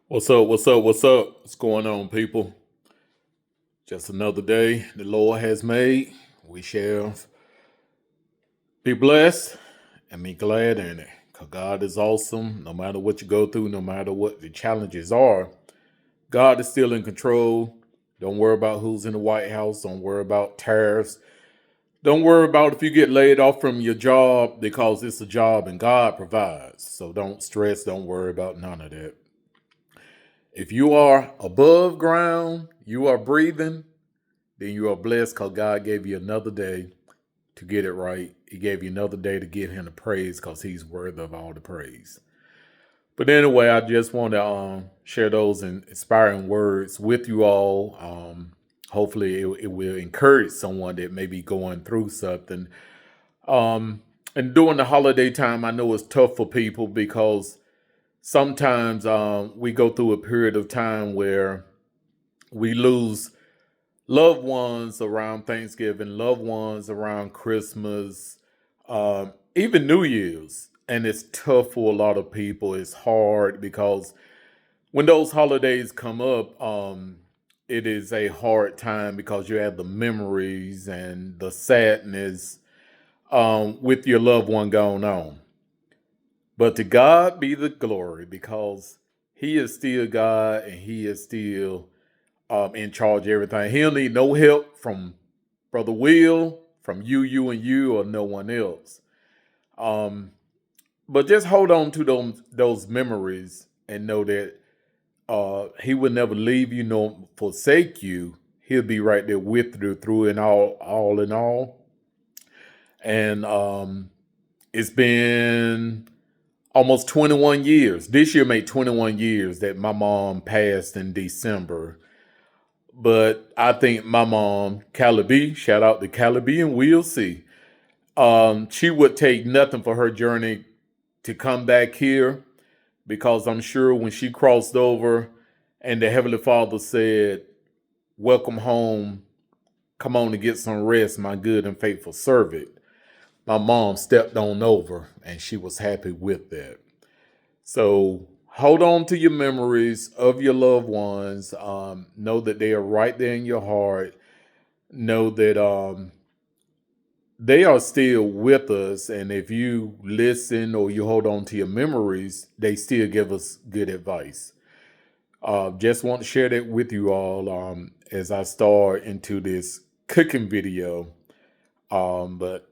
What's up? What's up? What's up? What's going on, people? Just another day the Lord has made. We shall be blessed and be glad in it. Because God is awesome. No matter what you go through, no matter what the challenges are, God is still in control. Don't worry about who's in the White House. Don't worry about tariffs. Don't worry about if you get laid off from your job because it's a job and God provides. So don't stress. Don't worry about none of that. If you are above ground, you are breathing, then you are blessed because God gave you another day to get it right. He gave you another day to give him the praise because he's worthy of all the praise. But anyway, I just want to share those inspiring words with you all. Hopefully, it will encourage someone that may be going through something. And during the holiday time, I know it's tough for people because sometimes we go through a period of time where we lose loved ones around Thanksgiving, loved ones around Christmas, even New Year's. And it's tough for a lot of people. It's hard because when those holidays come up, it is a hard time because you have the memories and the sadness with your loved one going on. But to God be the glory because he is still God and he is still in charge of everything. He don't need no help from Brother Will, from you, and you, or no one else. But just hold on to those memories and know that he will never leave you nor forsake you. He'll be right there with you through and all in all. And it's been almost 21 years. This year made 21 years that my mom passed in December. But I think my mom, Calabi, shout out to Calabi and Will C. She would take nothing for her journey to come back here because I'm sure when she crossed over and the Heavenly Father said, "Welcome home, come on to get some rest, my good and faithful servant," my mom stepped on over and she was happy with that. So hold on to your memories of your loved ones. Know that they are right there in your heart. Know that they are still with us. And if you listen or you hold on to your memories, they still give us good advice. Just want to share that with you all as I start into this cooking video. But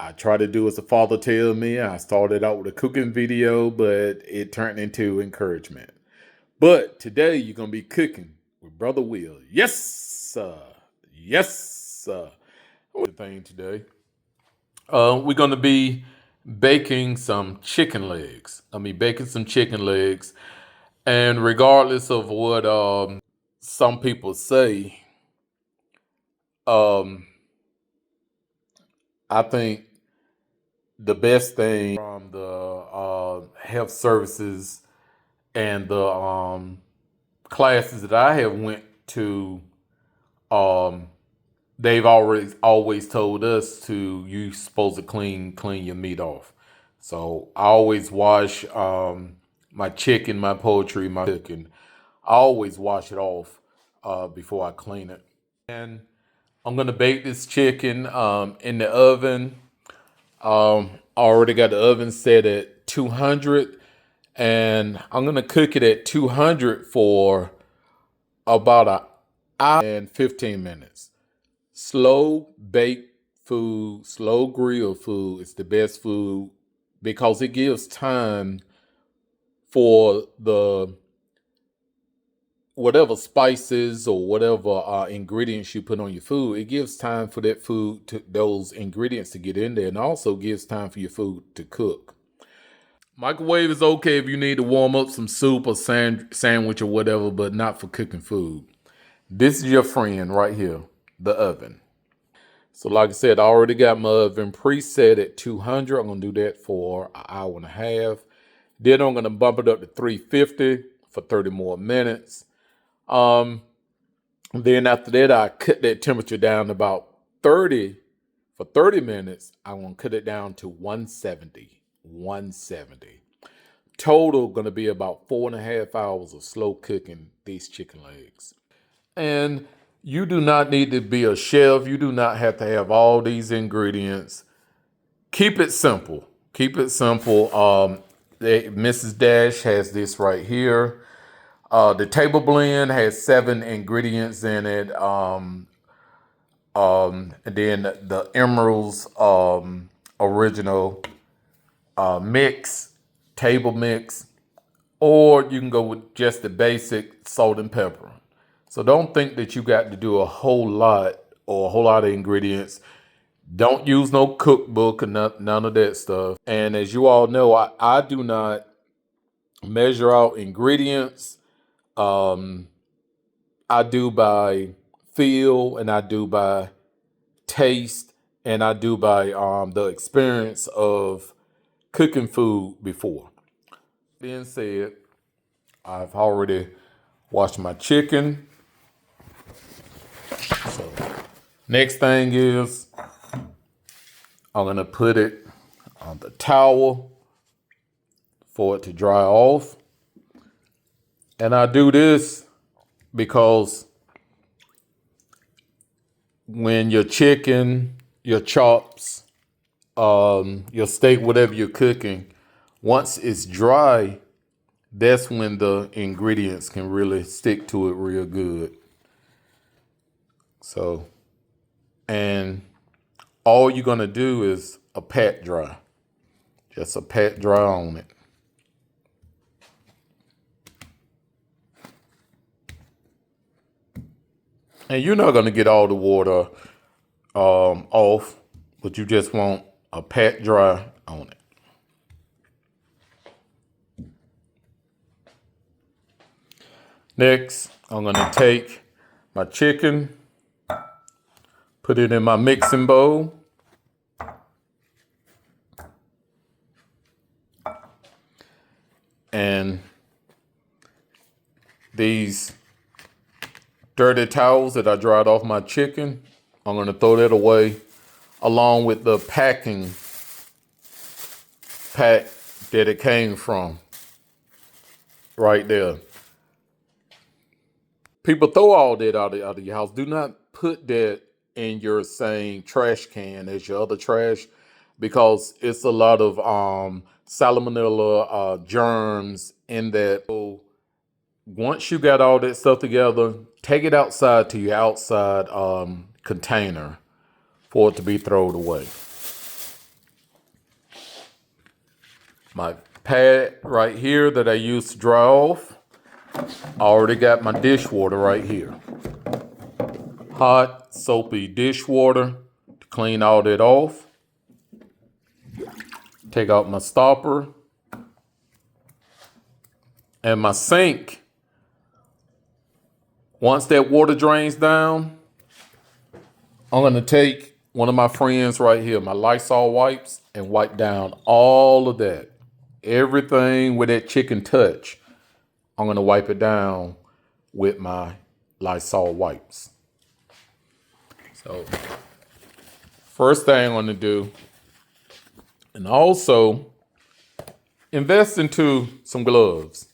I try to do as the Father tells me. I started out with a cooking video, but it turned into encouragement. But today you're going to be cooking with Brother Will. Yes, sir. Yes, sir. The thing today. We're going to be baking some chicken legs. Baking some chicken legs. And regardless of what some people say, um, I think the best thing from the health services and the classes that I have went to, they've always told us to you supposed to clean your meat off. So I always wash my chicken, my poultry, my cooking. I always wash it off before I clean it. And I'm gonna bake this chicken in the oven. I already got the oven set at 200, and I'm gonna cook it at 200 for about an hour and 15 minutes. Slow bake food, slow grill food is the best food because it gives time for the whatever spices or whatever ingredients you put on your food. It gives time for that food to those ingredients to get in there, and also gives time for your food to cook. Microwave is okay if you need to warm up some soup or sandwich or whatever, but not for cooking food. This is your friend right here, the oven. So like I said, I already got my oven preset at 200. I'm going to do that for an hour and a half. Then I'm going to bump it up to 350 for 30 more minutes. Then after that, I cut that temperature down to about 30. For 30 minutes, I'm going to cut it down to 170. 170. total going to be about 4.5 hours of slow cooking these chicken legs. And you do not need to be a chef. You do not have to have all these ingredients. Keep it simple. Keep it simple. Mrs. Dash has this right here. The table blend has 7 ingredients in it. And then the Emerald's original mix, table mix, or you can go with just the basic salt and pepper. So don't think that you got to do a whole lot or a whole lot of ingredients. Don't use no cookbook or none of that stuff. And as you all know, I do not measure out ingredients. I do by feel, and I do by taste, and I do by the experience of cooking food before. Being said, I've already washed my chicken. So next thing is I'm gonna put it on the towel for it to dry off. And I do this because when your chicken, your chops, your steak, whatever you're cooking, once it's dry, that's when the ingredients can really stick to it real good. So, and all you're gonna do is a pat dry. Just a pat dry on it. And you're not gonna get all the water off, but you just want a pat dry on it. Next, I'm gonna take my chicken, put it in my mixing bowl. And these dirty towels that I dried off my chicken, I'm gonna throw that away along with the packing pack that it came from right there. People throw all that out of your house. Do not put that in your same trash can as your other trash, because it's a lot of salmonella germs in that. So once you got all that stuff together, take it outside to your outside container for it to be thrown away. My pad right here that I used to dry off, I already got my dishwater right here. Hot, soapy dishwater to clean all that off. Take out my stopper. And my sink, once that water drains down, I'm going to take one of my friends right here, my Lysol wipes, and wipe down all of that. Everything with that chicken touch, I'm going to wipe it down with my Lysol wipes. So, first thing I'm going to do, and also invest into some gloves.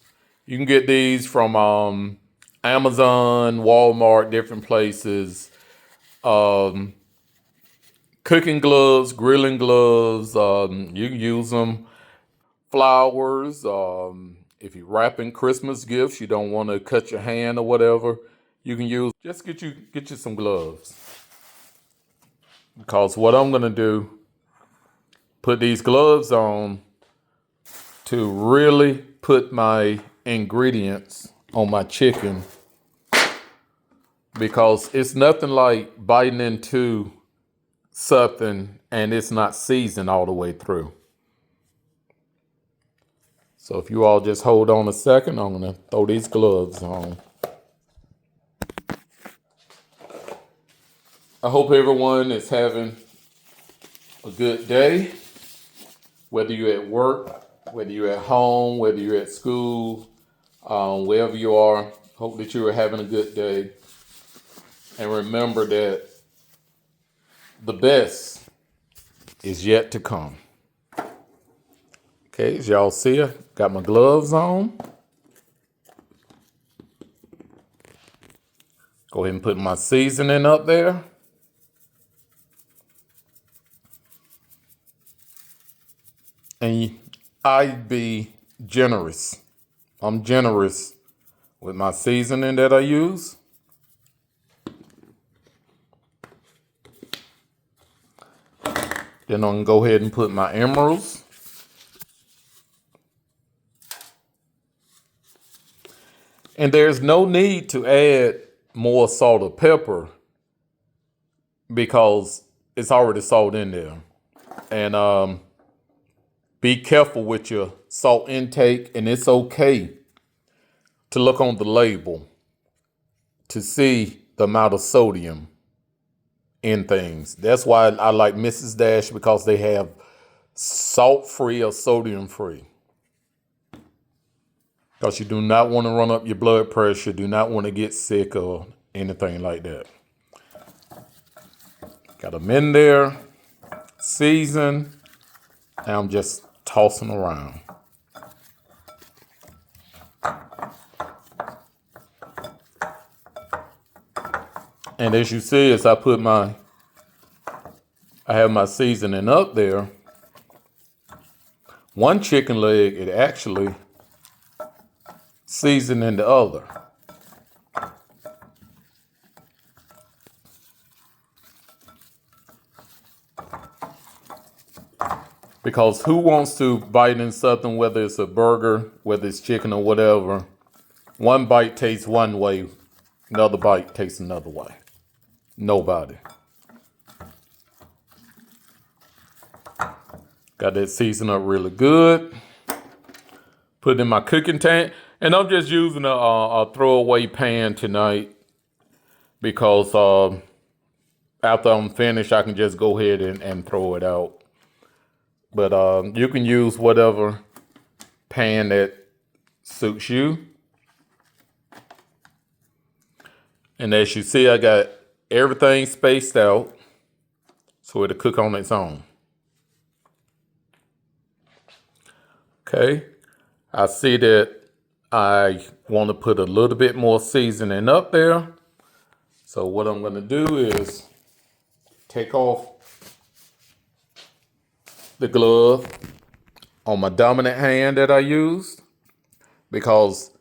You can get these from Amazon, Walmart, different places. Cooking gloves, grilling gloves, you can use them. Flowers, if you're wrapping Christmas gifts, you don't want to cut your hand or whatever, you can use, just get you some gloves. Because what I'm gonna do, put these gloves on to really put my ingredients on my chicken, because it's nothing like biting into something and it's not seasoned all the way through. So if you all just hold on a second, I'm gonna throw these gloves on. I hope everyone is having a good day, whether you're at work, whether you're at home, whether you're at school, wherever you are. Hope that you are having a good day. And remember that the best is yet to come. Okay, as y'all see, I got my gloves on. Go ahead and put my seasoning up there. And I be generous. I'm generous with my seasoning that I use. Then I'm gonna go ahead and put my emeralds. And there's no need to add more salt or pepper because it's already salt in there. And be careful with your salt intake, and it's okay to look on the label to see the amount of sodium in things. That's why I like Mrs. Dash, because they have salt-free or sodium-free. Because you do not want to run up your blood pressure, do not want to get sick or anything like that. Got them in there, seasoned, and I'm just tossing around. And as you see, as I have my seasoning up there, one chicken leg, it actually seasoning the other. Because who wants to bite in something, whether it's a burger, whether it's chicken or whatever, one bite tastes one way, another bite tastes another way. Nobody. Got that seasoned up really good. Put it in my cooking tank. And I'm just using a throwaway pan tonight because after I'm finished, I can just go ahead and throw it out. But you can use whatever pan that suits you. And as you see, I got everything spaced out so it'll cook on its own. Okay, I see that I want to put a little bit more seasoning up there. So what I'm going to do is take off the glove on my dominant hand that I used, because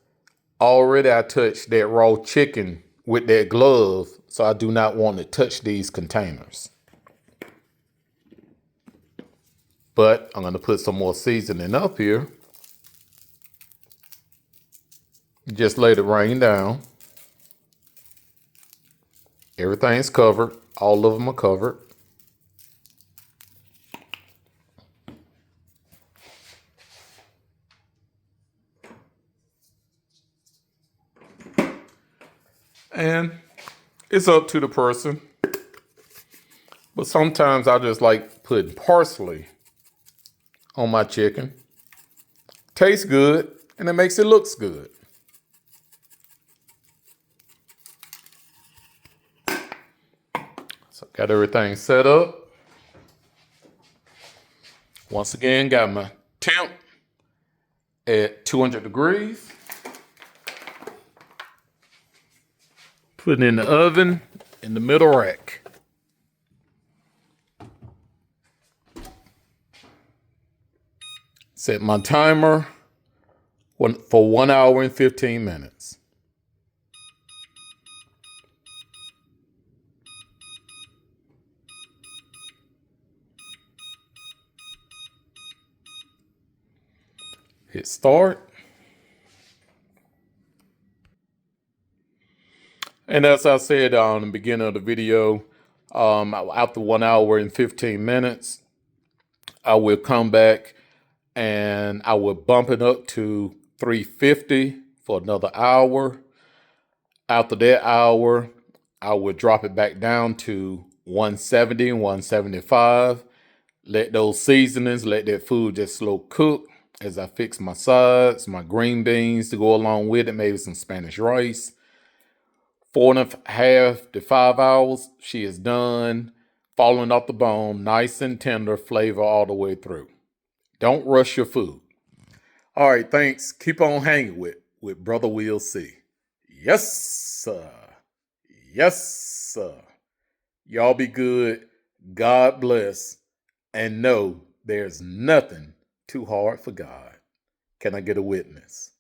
already I touched that raw chicken with that glove, so I do not want to touch these containers. But I'm going to put some more seasoning up here. Just let it rain down. Everything's covered. All of them are covered. And it's up to the person. But sometimes I just like putting parsley on my chicken. Tastes good, and it makes it look good. So got everything set up. Once again, got my temp at 200 degrees. Put it in the oven in the middle rack. Set my timer for 1 hour and 15 minutes. Hit start. And as I said on the beginning of the video, after 1 hour and 15 minutes, I will come back and I will bump it up to 350 for another hour. After that hour, I will drop it back down to 170, 175. Let those seasonings, let that food just slow cook as I fix my sides, my green beans to go along with it, maybe some Spanish rice. 4.5 to 5 hours, she is done, falling off the bone, nice and tender, flavor all the way through. Don't rush your food. All right, thanks. Keep on hanging with Bro.Will C. Yes, sir. Yes, sir. Y'all be good. God bless. And know there's nothing too hard for God. Can I get a witness?